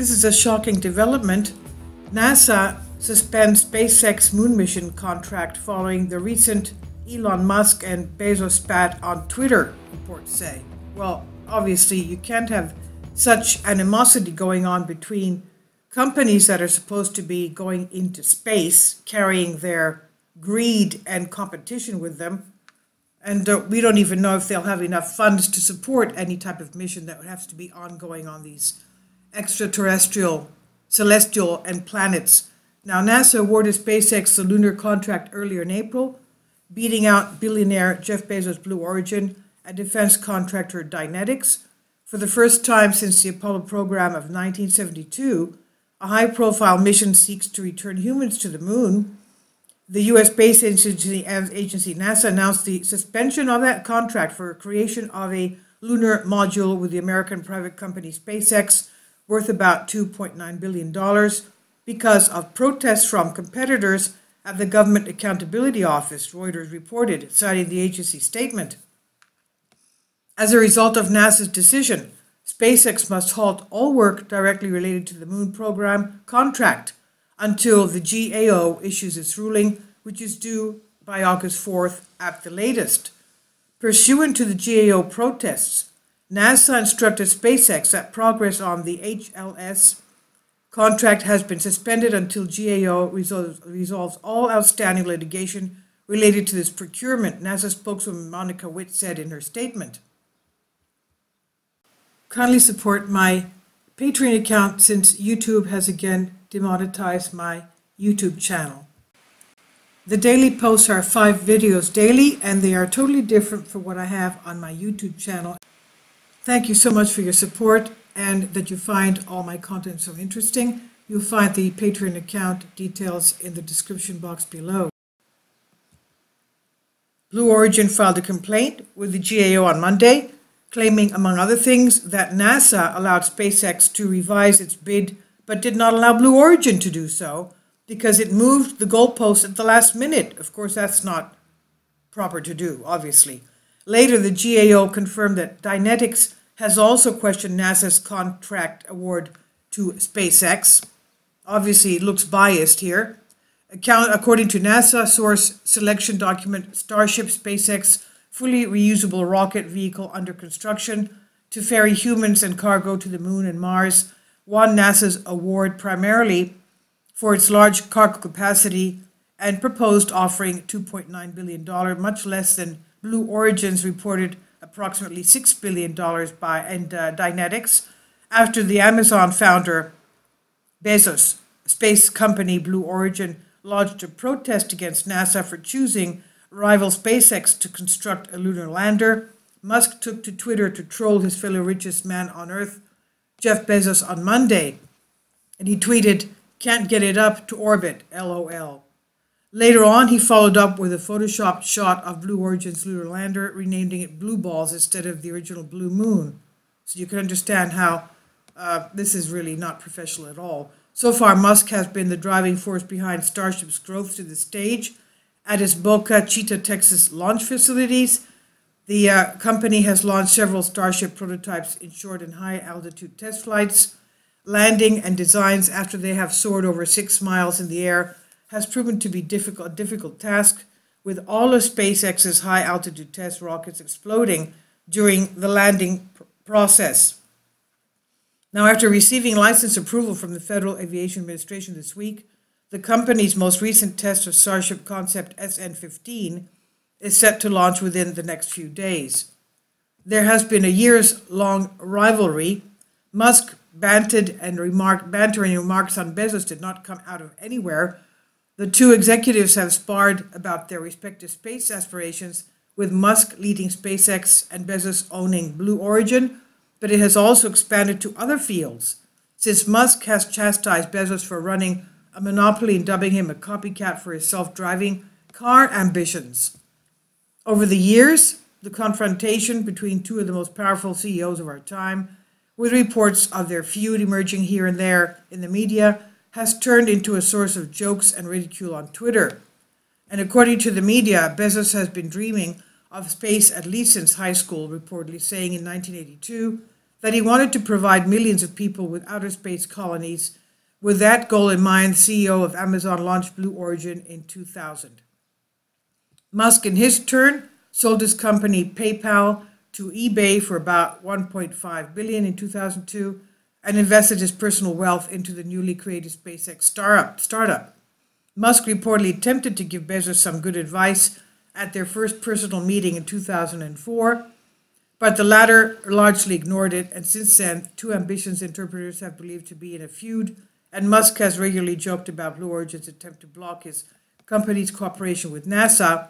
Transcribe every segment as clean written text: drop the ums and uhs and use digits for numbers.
This is a shocking development. NASA suspends SpaceX moon mission contract following the recent Elon Musk and Bezos spat on Twitter, reports say. Well, obviously, you can't have such animosity going on between companies that are supposed to be going into space, carrying their greed and competition with them. And we don't even know if they'll have enough funds to support any type of mission that would have to be ongoing on these extraterrestrial, celestial, and planets. Now, NASA awarded SpaceX the lunar contract earlier in April, beating out billionaire Jeff Bezos' Blue Origin and defense contractor Dynetics. For the first time since the Apollo program of 1972, a high-profile mission seeks to return humans to the moon. The U.S. space agency NASA announced the suspension of that contract for creation of a lunar module with the American private company SpaceX, worth about $2.9 billion, because of protests from competitors at the Government Accountability Office, Reuters reported, citing the agency's statement. As a result of NASA's decision, SpaceX must halt all work directly related to the moon program contract until the GAO issues its ruling, which is due by August 4th at the latest. Pursuant to the GAO protests, NASA instructed SpaceX that progress on the HLS contract has been suspended until GAO resolves all outstanding litigation related to this procurement, NASA spokeswoman Monica Witt said in her statement. Kindly support my Patreon account since YouTube has again demonetized my YouTube channel. The daily posts are 5 videos daily, and they are totally different from what I have on my YouTube channel. Thank you so much for your support and that you find all my content so interesting. You'll find the Patreon account details in the description box below. Blue Origin filed a complaint with the GAO on Monday, claiming, among other things, that NASA allowed SpaceX to revise its bid but did not allow Blue Origin to do so because it moved the goalpost at the last minute. Of course, that's not proper to do, obviously. Later, the GAO confirmed that Dynetics has also questioned NASA's contract award to SpaceX. Obviously, it looks biased here. According to NASA source selection document, Starship SpaceX fully reusable rocket vehicle under construction to ferry humans and cargo to the moon and Mars won NASA's award primarily for its large cargo capacity and proposed offering $2.9 billion, much less than Blue Origin's reported approximately $6 billion by Dynetics, after the Amazon founder Bezos' space company Blue Origin lodged a protest against NASA for choosing rival SpaceX to construct a lunar lander. Musk took to Twitter to troll his fellow richest man on Earth, Jeff Bezos, on Monday, and he tweeted, "Can't get it up to orbit, LOL." Later on, he followed up with a photoshopped shot of Blue Origin's lunar lander, renaming it Blue Balls instead of the original Blue Moon. So you can understand how this is really not professional at all. So far, Musk has been the driving force behind Starship's growth to the stage. At its Boca Chica, Texas launch facilities, the company has launched several Starship prototypes in short and high altitude test flights. Landing and designs after they have soared over 6 miles in the air has proven to be a difficult task, with all of SpaceX's high-altitude test rockets exploding during the landing process. Now, after receiving license approval from the Federal Aviation Administration this week, the company's most recent test of Starship concept SN-15 is set to launch within the next few days. There has been a years-long rivalry. Musk bantering remarks on Bezos did not come out of anywhere. The two executives have sparred about their respective space aspirations, with Musk leading SpaceX and Bezos owning Blue Origin, but it has also expanded to other fields, since Musk has chastised Bezos for running a monopoly and dubbing him a copycat for his self-driving car ambitions. Over the years, the confrontation between two of the most powerful CEOs of our time, with reports of their feud emerging here and there in the media, has turned into a source of jokes and ridicule on Twitter. And according to the media, Bezos has been dreaming of space at least since high school, reportedly saying in 1982 that he wanted to provide millions of people with outer space colonies. With that goal in mind, the CEO of Amazon launched Blue Origin in 2000. Musk, in his turn, sold his company PayPal to eBay for about $1.5 billion in 2002 and invested his personal wealth into the newly created SpaceX startup. Musk reportedly attempted to give Bezos some good advice at their first personal meeting in 2004, but the latter largely ignored it, and since then, two ambitious interpreters have believed to be in a feud, and Musk has regularly joked about Blue Origin's attempt to block his company's cooperation with NASA,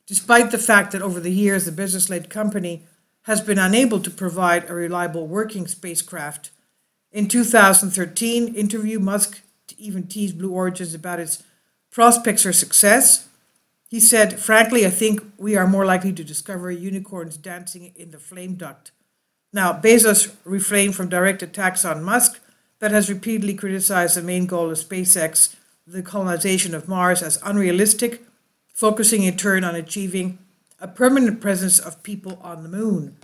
despite the fact that over the years the Bezos-led company has been unable to provide a reliable working spacecraft. In 2013 interview, Musk even teased Blue Origin about its prospects for success. He said, "Frankly, I think we are more likely to discover unicorns dancing in the flame duct." Now, Bezos refrained from direct attacks on Musk, but has repeatedly criticized the main goal of SpaceX, the colonization of Mars, as unrealistic, focusing in turn on achieving a permanent presence of people on the moon.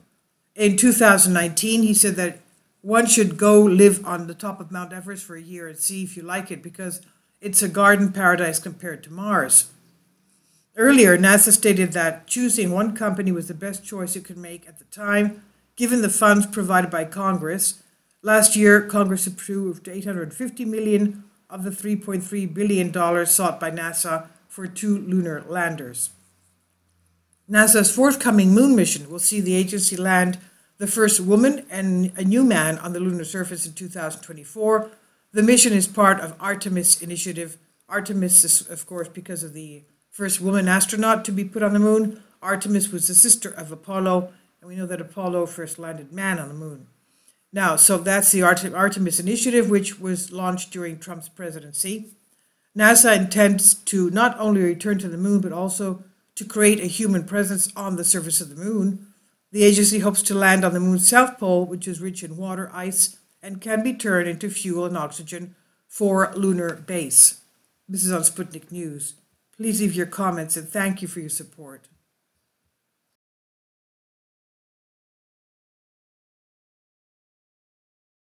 In 2019, he said that one should go live on the top of Mount Everest for a year and see if you like it, because it's a garden paradise compared to Mars. Earlier, NASA stated that choosing one company was the best choice it could make at the time, given the funds provided by Congress. Last year, Congress approved $850 million of the $3.3 billion sought by NASA for 2 lunar landers. NASA's forthcoming moon mission will see the agency land the first woman and a new man on the lunar surface in 2024. The mission is part of Artemis initiative. Artemis is, of course, because of the first woman astronaut to be put on the moon. Artemis was the sister of Apollo, and we know that Apollo first landed man on the moon. Now, so that's the Artemis initiative, which was launched during Trump's presidency. NASA intends to not only return to the moon, but also to create a human presence on the surface of the moon. The agency hopes to land on the moon's south pole, which is rich in water, ice, and can be turned into fuel and oxygen for lunar base. This is on Sputnik News. Please leave your comments, and thank you for your support.